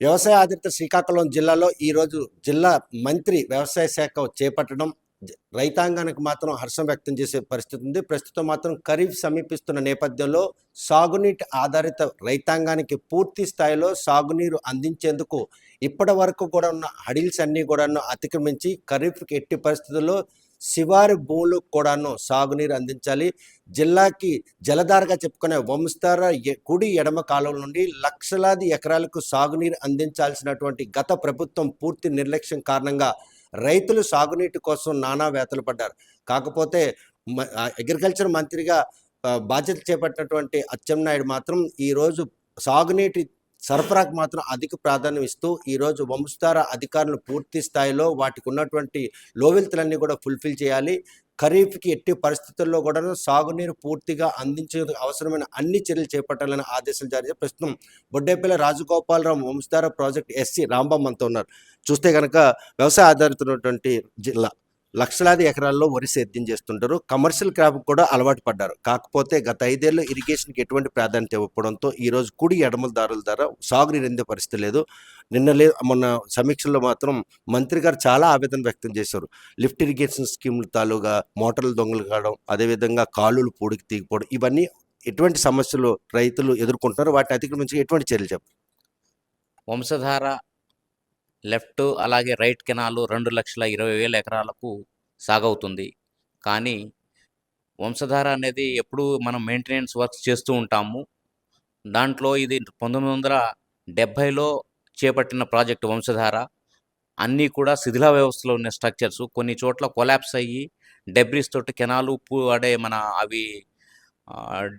వ్యవసాయ ఆధారిత శ్రీకాకుళం జిల్లాలో ఈరోజు జిల్లా మంత్రి వ్యవసాయ శాఖ చేపట్టడం రైతాంగానికి మాత్రం హర్షం వ్యక్తం చేసే పరిస్థితి ఉంది. ప్రస్తుతం మాత్రం ఖరీఫ్ సమీపిస్తున్న నేపథ్యంలో సాగునీటి ఆధారిత రైతాంగానికి పూర్తి స్థాయిలో సాగునీరు అందించేందుకు ఇప్పటి వరకు కూడా ఉన్న హడిల్స్ అన్నీ కూడాను అతిక్రమించి ఖరీఫ్కి ఎట్టి పరిస్థితుల్లో శివారు భూములకు కూడాను సాగునీరు అందించాలి. జిల్లాకి జలధారగా చెప్పుకునే వంశధార కుడి ఎడమ కాలువల నుండి లక్షలాది ఎకరాలకు సాగునీరు అందించాల్సినటువంటి గత ప్రభుత్వం పూర్తి నిర్లక్ష్యం కారణంగా రైతులు సాగునీటి కోసం నానా వేతలు పడ్డారు. కాకపోతే అగ్రికల్చర్ మంత్రిగా బాధ్యత చేపట్టినటువంటి అచ్చెన్నాయుడు మాత్రం ఈరోజు సాగునీటి సరఫరాకు మాత్రం అధిక ప్రాధాన్యం ఇస్తూ ఈరోజు వంశధార అధికారులు పూర్తి స్థాయిలో వాటికి ఉన్నటువంటి లోవిల్తులన్నీ కూడా ఫుల్ఫిల్ చేయాలి. ఖరీఫ్కి ఎట్టి పరిస్థితుల్లో కూడా సాగునీరు పూర్తిగా అందించేందుకు అవసరమైన అన్ని చర్యలు చేపట్టాలని ఆదేశాలు జారీ చేశారు. ప్రస్తుతం బొడ్డేపల్లి రాజగోపాలరావు వంశధార ప్రాజెక్ట్ ఎస్సీ రాంబాబు అంతా ఉన్నారు. చూస్తే కనుక వ్యవసాయ ఆధారితమైనటువంటి జిల్లా లక్షలాది ఎకరాల్లో వరి సేద్యం చేస్తుంటారు. కమర్షియల్ క్రాప్ కూడా అలవాటు పడ్డారు. కాకపోతే గత 5 ఏళ్ళు ఇరిగేషన్కి ఎటువంటి ప్రాధాన్యత ఇవ్వడంతో ఈరోజు కుడి ఎడమల దారుల ద్వారా సాగునీరు అందే పరిస్థితి లేదు. మొన్న సమీక్షల్లో మాత్రం మంత్రి గారు చాలా ఆవేదన వ్యక్తం చేశారు. లిఫ్ట్ ఇరిగేషన్ స్కీముల తాలూగా మోటార్లు దొంగలు కావడం, అదేవిధంగా కాలువలు పూడికి తీగిపోవడం, ఇవన్నీ ఎటువంటి సమస్యలు రైతులు ఎదుర్కొంటున్నారు, వాటిని అధిగమించి ఎటువంటి చర్యలు చెప్పారు? వంశధార లెఫ్ట్ అలాగే రైట్ కెనాలు 2,20,000 ఎకరాలకు సాగవుతుంది. కానీ వంశధార అనేది ఎప్పుడు మనం మెయింటెనెన్స్ వర్క్స్ చేస్తూ ఉంటాము. దాంట్లో ఇది 1970లో చేపట్టిన ప్రాజెక్టు వంశధార. అన్నీ కూడా శిథిల వ్యవస్థలో ఉన్న స్ట్రక్చర్స్. కొన్ని చోట్ల కొలాప్స్ అయ్యి డెబ్రిస్ తోటి కెనాలు అవి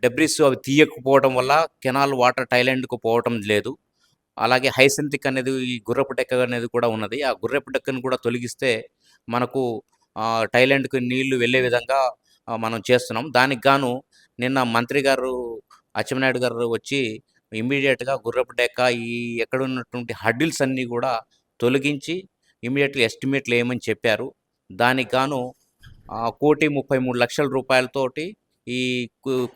డెబ్రిస్ అవి తీయకపోవడం వల్ల కెనాల్ వాటర్ థాయిలాండ్కు పోవటం లేదు. అలాగే హైసింతిక్ అనేది ఈ గుర్రపు డెక్క అనేది కూడా ఉన్నది. ఆ గుర్రపు డెక్కను కూడా తొలగిస్తే మనకు థాయిలాండ్కి నీళ్లు వెళ్ళే విధంగా మనం చేస్తున్నాం. దానికి గాను నిన్న మంత్రి గారు అచ్చెన్నాయుడు గారు వచ్చి ఇమ్మీడియట్గా గుర్రపు డెక్క ఎక్కడ ఉన్నటువంటి హడ్డిల్స్ అన్నీ కూడా తొలగించి ఇమ్మీడియట్గా ఎస్టిమేట్లు వేయమని చెప్పారు. దానికి గాను 1,33,00,000 రూపాయలతోటి ఈ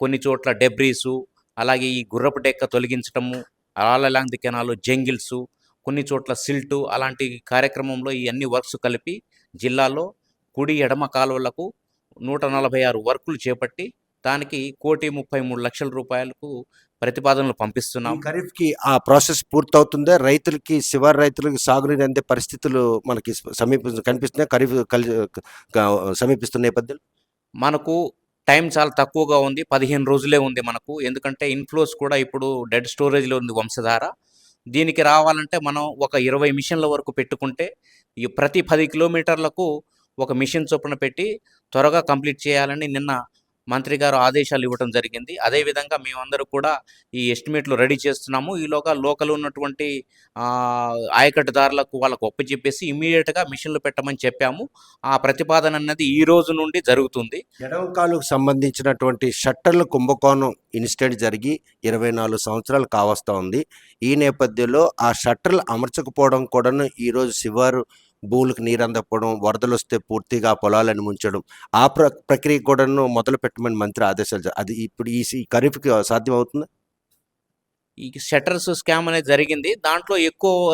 కొన్ని చోట్ల డెబ్రీసు, అలాగే ఈ గుర్రపు డెక్క తొలగించడము, all along the canal, jungles, కొన్ని చోట్ల సిల్టు, అలాంటి కార్యక్రమంలో ఈ అన్ని వర్క్స్ కలిపి జిల్లాలో కుడి ఎడమ కాలువలకు 146 వర్కులు చేపట్టి దానికి 1,33,00,000 రూపాయలకు ప్రతిపాదనలు పంపిస్తున్నాం. ఖరీఫ్కి ఆ ప్రాసెస్ పూర్తవుతుందా? రైతులకి, శివారు రైతులకి సాగునీరు అందే పరిస్థితులు మనకి కనిపిస్తున్నాయి ఖరీఫ్ సమీపిస్తున్న నేపథ్యంలో? మనకు టైం చాలా తక్కువగా ఉంది. 15 రోజులే ఉంది మనకు. ఎందుకంటే ఇన్ఫ్లోస్ కూడా ఇప్పుడు డెడ్ స్టోరేజ్లో ఉంది వంశధార. దీనికి రావాలంటే మనం ఒక 20 మిషన్ల వరకు పెట్టుకుంటే ఈ ప్రతి 10 కిలోమీటర్లకు ఒక మిషన్ చొప్పున పెట్టి త్వరగా కంప్లీట్ చేయాలని నిన్న మంత్రి గారు ఆదేశాలు ఇవ్వడం జరిగింది. అదేవిధంగా మేమందరూ కూడా ఈ ఎస్టిమేట్లు రెడీ చేస్తున్నాము. ఈలోగా లోకల్ ఉన్నటువంటి ఆయకట్టుదారులకు వాళ్ళకు ఒప్పచెప్పేసి ఇమ్మీడియట్గా మిషన్లు పెట్టమని చెప్పాము. ఆ ప్రతిపాదన అన్నది ఈ రోజు నుండి జరుగుతుంది. ఎడమకాలుకు సంబంధించినటువంటి షట్టర్ల కుంభకోణం ఇన్సిడెంట్ జరిగి 24 సంవత్సరాలు కావస్తూ ఉంది. ఈ నేపథ్యంలో ఆ షట్టర్లు అమర్చకపోవడం కూడాను ఈరోజు శివారు భూములకు నీరు అందకపోవడం, వరదలు వస్తే పూర్తిగా పొలాలను ముంచడం, ఆ ప్రక్రియ కూడాను మొదలు పెట్టమని మంత్రి ఆదేశాలు. అది ఇప్పుడు ఈ ఖరీఫ్కి సాధ్యం అవుతుంది. ఈ షట్టర్స్ స్కామ్ అనేది జరిగింది. దాంట్లో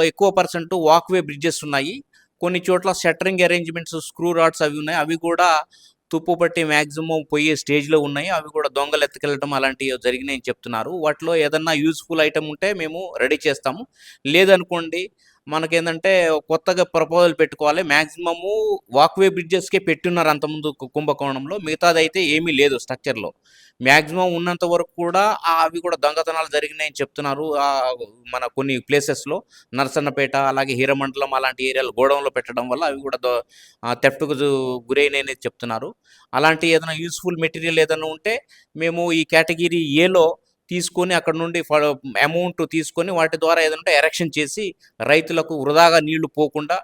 ఎక్కువ పర్సెంట్ వాక్వే బ్రిడ్జెస్ ఉన్నాయి. కొన్ని చోట్ల షట్టరింగ్ అరేంజ్మెంట్స్, స్క్రూ రాడ్స్ అవి ఉన్నాయి. అవి కూడా తుప్పు పట్టి మ్యాక్సిమం పోయే స్టేజ్లో ఉన్నాయి. అవి కూడా దొంగలు ఎత్తుకెళ్ళడం అలాంటివి జరిగినాయని చెప్తున్నారు. వాటిలో ఏదన్నా యూజ్ఫుల్ ఐటమ్ ఉంటే మేము రెడీ చేస్తాము. లేదనుకోండి మనకేంటంటే కొత్తగా ప్రపోజల్ పెట్టుకోవాలి. మ్యాక్సిమము వాక్వే బ్రిడ్జెస్కే పెట్టున్నారు అంతకుముందు కుంభకోణంలో. మిగతాదైతే ఏమీ లేదు స్ట్రక్చర్లో. మ్యాక్సిమం ఉన్నంత వరకు కూడా అవి కూడా దొంగతనాలు జరిగినాయని చెప్తున్నారు. మన కొన్ని ప్లేసెస్లో నరసన్నపేట, అలాగే హీరమండలం అలాంటి ఏరియాలు గోడౌన్లో పెట్టడం వల్ల అవి కూడా థెఫ్ట్కు గురైనాయని చెప్తున్నారు. అలాంటి ఏదైనా యూస్ఫుల్ మెటీరియల్ ఏదైనా ఉంటే మేము ఈ కేటగిరీ ఏలో తీసుకొని అక్కడ నుండి అమౌంట్ తీసుకొని వాటి ద్వారా ఏదంటే ఎరెక్షన్ చేసి రైతులకు వృధాగా నీళ్లు పోకుండా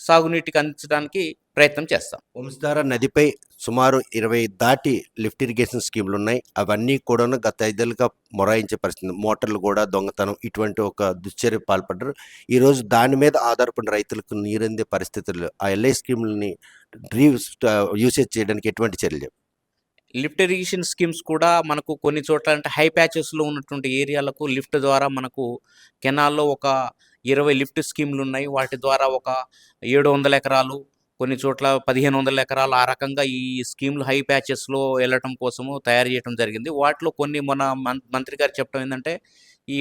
సాగునీటికి అందించడానికి ప్రయత్నం చేస్తాం. వంశధార నదిపై సుమారు 20 దాటి లిఫ్ట్ ఇరిగేషన్ స్కీములు ఉన్నాయి. అవన్నీ కూడా గత 5 ఏళ్ళుగా మొరాయించే పరిస్థితి. మోటార్లు కూడా దొంగతనం, ఇటువంటి ఒక దుశ్చర్య పాల్పడ్డారు. ఈరోజు దాని మీద ఆధారపడిన రైతులకు నీరందే పరిస్థితులు ఆ ఎల్ఐ స్కీములని యూసేజ్ చేయడానికి ఎటువంటి చర్యలు? లిఫ్ట్ ఇరిగేషన్ స్కీమ్స్ కూడా మనకు కొన్ని చోట్ల అంటే హై ప్యాచెస్లో ఉన్నటువంటి ఏరియాలకు లిఫ్ట్ ద్వారా మనకు కెనాల్లో ఒక 20 లిఫ్ట్ స్కీమ్లు ఉన్నాయి. వాటి ద్వారా ఒక 700 ఎకరాలు, కొన్ని చోట్ల 1500 ఎకరాలు, ఆ రకంగా ఈ స్కీమ్లు హై ప్యాచెస్లో వెళ్ళటం కోసము తయారు చేయడం జరిగింది. వాటిలో కొన్ని మన మంత్రి గారు చెప్పడం ఏంటంటే, ఈ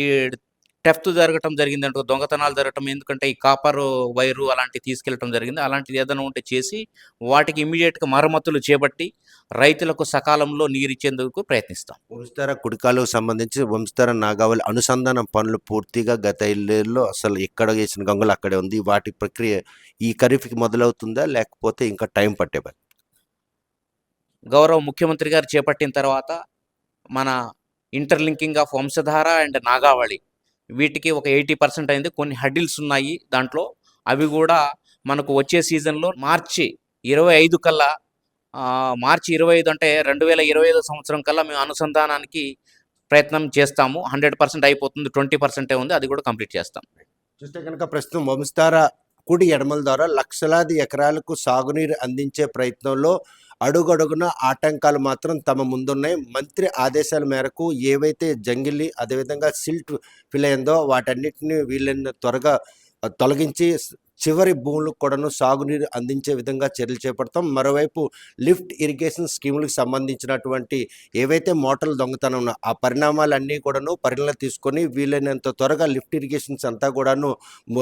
టెఫ్ట్ జరగటం జరిగిందంటే, దొంగతనాలు జరగటం, ఎందుకంటే ఈ కాపర్ వైరు అలాంటివి తీసుకెళ్ళటం జరిగింది. అలాంటిది ఏదైనా ఉంటే చేసి వాటికి ఇమ్మీడియట్గా మరమ్మతులు చేపట్టి రైతులకు సకాలంలో నీరిచ్చేందుకు ప్రయత్నిస్తాం. వంశధార కుడికాలువకు సంబంధించి వంశధార నాగావళి అనుసంధానం పనులు పూర్తిగా గత 5 ఏళ్ళలో అసలు ఎక్కడ వేసిన గంగలు అక్కడే ఉంది. వాటి ప్రక్రియ ఈ ఖరీఫ్కి మొదలవుతుందా, లేకపోతే ఇంకా టైం పట్టే పని? గౌరవ ముఖ్యమంత్రి గారు చేపట్టిన తర్వాత మన interlinking of Vamsadhara and Nagavali వీటికి ఒక 80% అయింది. కొన్ని హడిల్స్ ఉన్నాయి దాంట్లో. అవి కూడా మనకు వచ్చే సీజన్లో మార్చి 25 కల్లా, మార్చి 25 అంటే 2025 సంవత్సరం కల్లా మేము అనుసంధానానికి ప్రయత్నం చేస్తాము. 100% అయిపోతుంది, 20% ఉంది, అది కూడా కంప్లీట్ చేస్తాం. చూస్తే కనుక ప్రస్తుతం వంశధార కుడి ఎడమల ద్వారా లక్షలాది ఎకరాలకు సాగునీరు అందించే ప్రయత్నంలో అడుగడుగున ఆటంకాలు మాత్రం తమ ముందున్నాయి. మంత్రి ఆదేశాల మేరకు ఏవైతే జంగిలి అదేవిధంగా సిల్ట్ ఫిల్ అయిందో వాటన్నిటిని వీళ్ళని త్వరగా తొలగించి చివరి భూములకు కూడాను సాగునీరు అందించే విధంగా చర్యలు చేపడతాం. మరోవైపు లిఫ్ట్ ఇరిగేషన్ స్కీములకు సంబంధించినటువంటి ఏవైతే మోటార్లు దొంగతనం ఉన్నాయో ఆ పరిణామాలన్నీ కూడాను పరిగణన తీసుకొని వీలైనంత త్వరగా లిఫ్ట్ ఇరిగేషన్స్ అంతా కూడాను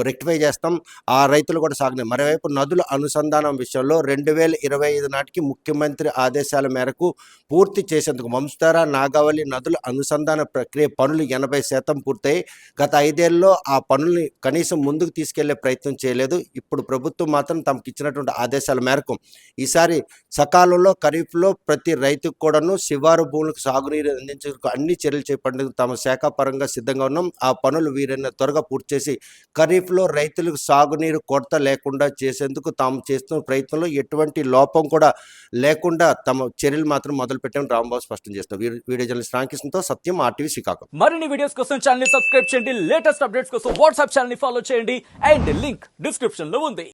రెక్టిఫై చేస్తాం. ఆ రైతులు కూడా సాగునీరు. మరోవైపు నదుల అనుసంధానం విషయంలో 2025 నాటికి ముఖ్యమంత్రి ఆదేశాల మేరకు పూర్తి చేసేందుకు వంశధార నాగావళి నదుల అనుసంధాన ప్రక్రియ పనులు 80% పూర్తయి గత 5 ఏళ్ళలో ఆ పనుల్ని కనీసం ముందుకు తీసుకెళ్లే ప్రయత్నం చేయలేదు. ఇప్పుడు ప్రభుత్వం మాత్రం తమకు ఇచ్చినటువంటి ఆదేశాల మేరకు ఈసారి సకాలంలో ఖరీఫ్లో ప్రతి రైతుకు కూడాను శివారు భూములకు సాగునీరు అందించేందుకు అన్ని చర్యలు చేపట్టేందుకు తమ శాఖ పరంగా సిద్ధంగా ఉన్నాం. ఆ పనులు వీరైనా త్వరగా పూర్తి చేసి ఖరీఫ్లో రైతులకు సాగునీరు కొరత లేకుండా చేసేందుకు తాము చేస్తున్న ప్రయత్నంలో ఎటువంటి లోపం కూడా లేకుండా తమ చర్యలు మాత్రం మొదలుపెట్టామని రాంబాబు స్పష్టం చేస్తున్నారు. వీడియో జర్నలిస్ట్ రామకృష్ణతో సత్యం, RTV శ్రీకాకుళం. మరిన్ని వీడియోస్ కోసం ఛానల్ ని సబ్స్క్రైబ్ చేయండి. లేటెస్ట్ అప్డేట్స్ కోసం వాట్సాప్ ఛానల్ ని ఫాలో చేయండి. అండ్ లింక్ డిస్క్రిప్షన్ లో ఉంది.